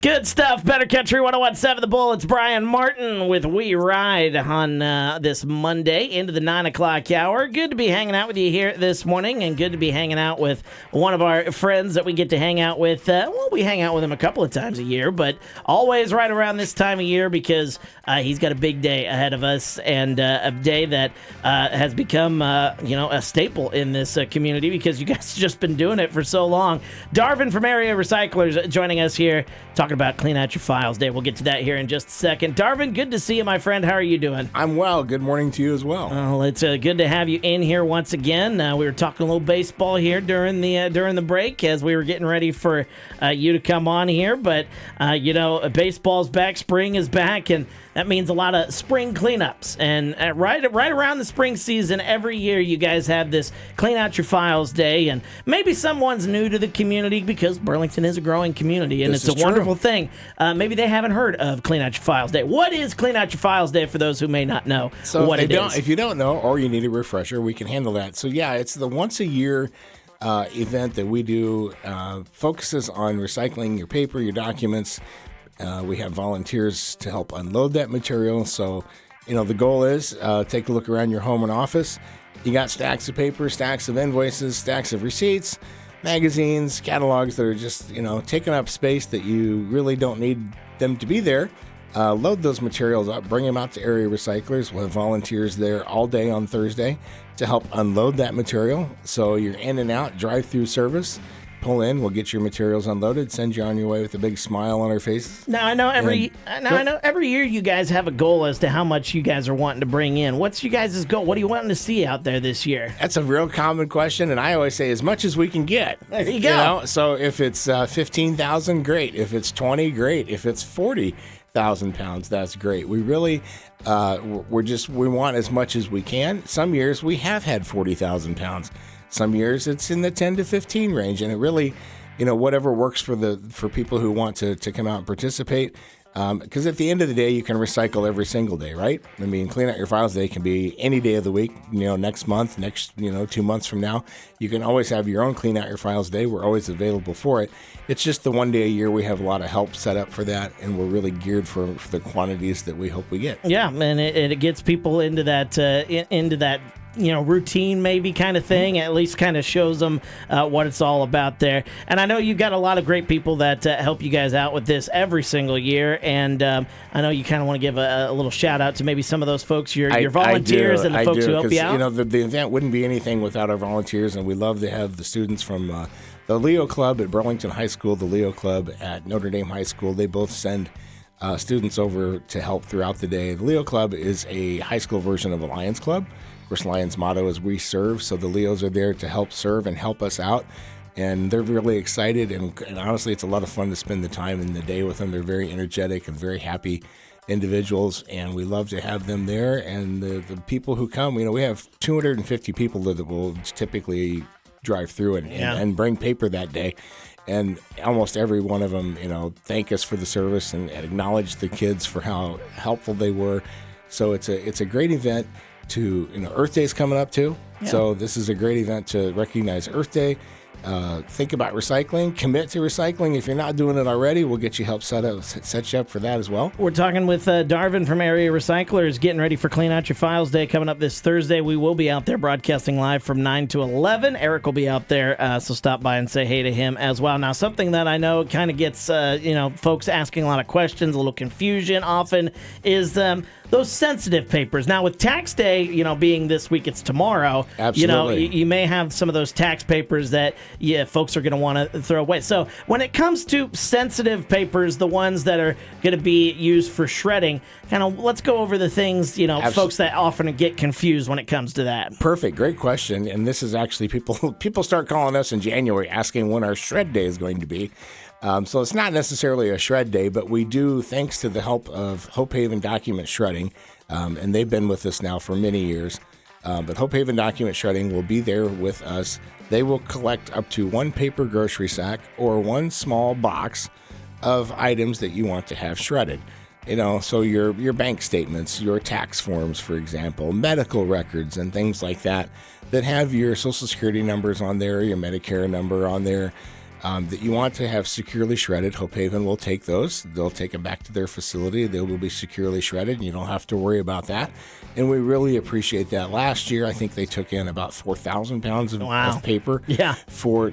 Good stuff. Better Country 101.7 The Bull. It's Brian Martin with We Ride on this Monday into the 9 o'clock hour. Good to be hanging out with you here this morning, and good to be hanging out with one of our friends that we get to hang out with. We hang out with him a couple of times a year, but always right around this time of year because he's got a big day ahead of us, and a day that has become a staple in this community because you guys have just been doing it for so long. Darven from Area Recyclers joining us here, talking about Clean Out Your Files Day. We'll get to that here in just a second. Darven, good to see you, my friend. How are you doing? I'm well. Good morning to you as well. Well, it's good to have you in here once again. We were talking a little baseball here during the break as we were getting ready for you to come on here. But, baseball's back, spring is back, and that means a lot of spring cleanups. And right around the spring season, every year you guys have this Clean Out Your Files Day. And maybe someone's new to the community because Burlington is a growing community, and it's a wonderful thing. Maybe they haven't heard of Clean Out Your Files Day. What is Clean Out Your Files Day for those who may not know what it is? If you don't know or you need a refresher, we can handle that. So, yeah, it's the once-a-year event that we do. Focuses on recycling your paper, your documents. We have volunteers to help unload that material. So, the goal is take a look around your home and office. You got stacks of paper, stacks of invoices, stacks of receipts, magazines, catalogs that are just, taking up space that you really don't need them to be there. Load those materials up, bring them out to area recyclers. We'll have volunteers there all day on Thursday to help unload that material. So you're in and out, drive-through service. Pull in, we'll get your materials unloaded, send you on your way with a big smile on our faces. Now I know every year you guys have a goal as to how much you guys are wanting to bring in. What's you guys' goal? What are you wanting to see out there this year? That's a real common question, and I always say as much as we can get. There you go. So if it's 15,000, great. If it's 20, great. If it's 40,000 pounds, that's great. We really, we want as much as we can. Some years we have had 40,000 pounds. Some years it's in the 10 to 15 range, and it really, whatever works for people who want to come out and participate. Because at the end of the day, you can recycle every single day, right? I mean, Clean Out Your Files Day can be any day of the week, next month, 2 months from now. You can always have your own Clean Out Your Files Day. We're always available for it. It's just the one day a year we have a lot of help set up for that, and we're really geared for the quantities that we hope we get. Yeah, and it gets people into that routine maybe kind of thing. At least kind of shows them what it's all about there. And I know you've got a lot of great people that help you guys out with this every single year. And I know you kind of want to give a little shout out to maybe some of those folks, your volunteers and the folks who help you out. The event wouldn't be anything without our volunteers, and we love to have the students from the Leo Club at Burlington High School, the Leo Club at Notre Dame High School. They both send students over to help throughout the day. The Leo Club is a high school version of the Lions Club. Of course, Lions' motto is we serve, so the Leos are there to help serve and help us out, and they're really excited, and honestly, it's a lot of fun to spend the time in the day with them. They're very energetic and very happy individuals, and we love to have them there, and the people who come, we have 250 people that will typically drive through and bring paper that day, and almost every one of them, thank us for the service and acknowledge the kids for how helpful they were. So it's a great event. Earth Day's coming up too. Yeah. So this is a great event to recognize Earth Day. Think about recycling. Commit to recycling. If you're not doing it already, we'll get you help set you up for that as well. We're talking with Darven from Area Recyclers, getting ready for Clean Out Your Files Day coming up this Thursday. We will be out there broadcasting live from 9 to 11. Eric will be out there, so stop by and say hey to him as well. Now, something that I know kind of gets folks asking a lot of questions, a little confusion often, is those sensitive papers. Now, with tax day, being this week, it's tomorrow. Absolutely. You may have some of those tax papers that folks are going to want to throw away. So when it comes to sensitive papers, the ones that are going to be used for shredding, let's go over the things, folks that often get confused when it comes to that. Perfect. Great question. And this is actually people start calling us in January asking when our shred day is going to be. So it's not necessarily a shred day, but we do, thanks to the help of Hope Haven Document Shredding, and they've been with us now for many years. But Hope Haven Document Shredding will be there with us. They will collect up to one paper grocery sack or one small box of items that you want to have shredded. So your bank statements, your tax forms, for example, medical records and things like that have your Social Security numbers on there, your Medicare number on there. that you want to have securely shredded. Hope Haven will take those. They'll take them back to their facility. They will be securely shredded, and you don't have to worry about that. And we really appreciate that. Last year, I think they took in about 4,000 pounds of paper for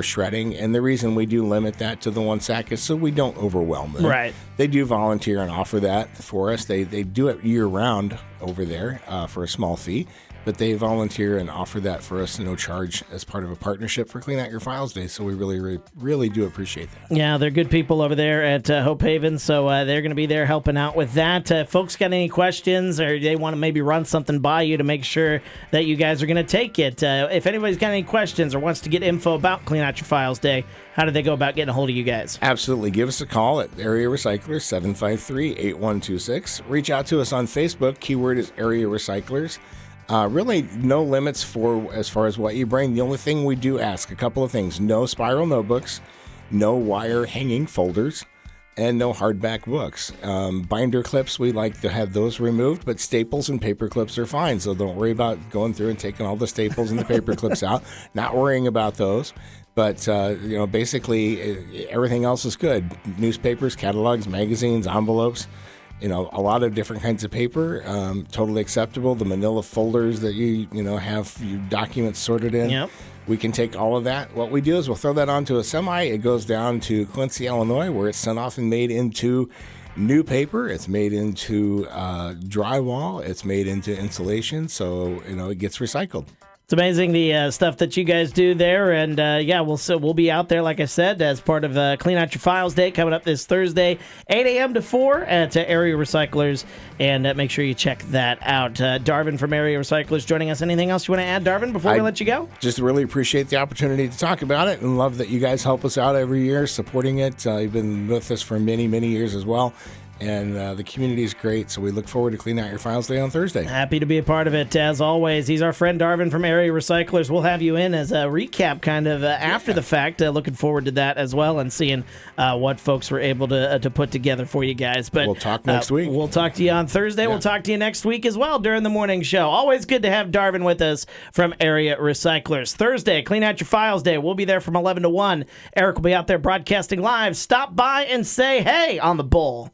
shredding. And the reason we do limit that to the one sack is so we don't overwhelm them. Right. They do volunteer and offer that for us. They do it year-round over there for a small fee. But they volunteer and offer that for us, no charge, as part of a partnership for Clean Out Your Files Day. So we really do appreciate that. Yeah, they're good people over there at Hope Haven, so they're going to be there helping out with that. Folks got any questions, or they want to maybe run something by you to make sure that you guys are going to take it? If anybody's got any questions or wants to get info about Clean Out Your Files Day, how do they go about getting a hold of you guys? Absolutely. Give us a call at Area Recyclers, 753-8126. Reach out to us on Facebook. Keyword is Area Recyclers. Really no limits for as far as what you bring. The only thing we do ask, a couple of things: no spiral notebooks, no wire hanging folders, and no hardback books. Binder clips, we like to have those removed, but staples and paper clips are fine. So don't worry about going through and taking all the staples and the paper clips out. Not worrying about those. But, basically everything else is good. Newspapers, catalogs, magazines, envelopes. A lot of different kinds of paper, totally acceptable. The manila folders that you have your documents sorted in. Yep. We can take all of that. What we do is we'll throw that onto a semi. It goes down to Quincy, Illinois, where it's sent off and made into new paper. It's made into drywall. It's made into insulation. So, it gets recycled. It's amazing the stuff that you guys do there, and we'll be out there, like I said, as part of Clean Out Your Files Day coming up this Thursday, 8 a.m. to 4 at Area Recyclers, and make sure you check that out. Darven from Area Recyclers joining us. Anything else you want to add, Darven, before we let you go? Just really appreciate the opportunity to talk about it, and love that you guys help us out every year supporting it. You've been with us for many, many years as well. And the community is great, so we look forward to Clean Out Your Files Day on Thursday. Happy to be a part of it, as always. He's our friend Darven from Area Recyclers. We'll have you in as a recap kind of after the fact. Looking forward to that as well, and seeing what folks were able to put together for you guys. But we'll talk next week. We'll talk to you on Thursday. Yeah. We'll talk to you next week as well during the morning show. Always good to have Darven with us from Area Recyclers. Thursday, Clean Out Your Files Day. We'll be there from 11 to 1. Eric will be out there broadcasting live. Stop by and say hey on the Bull.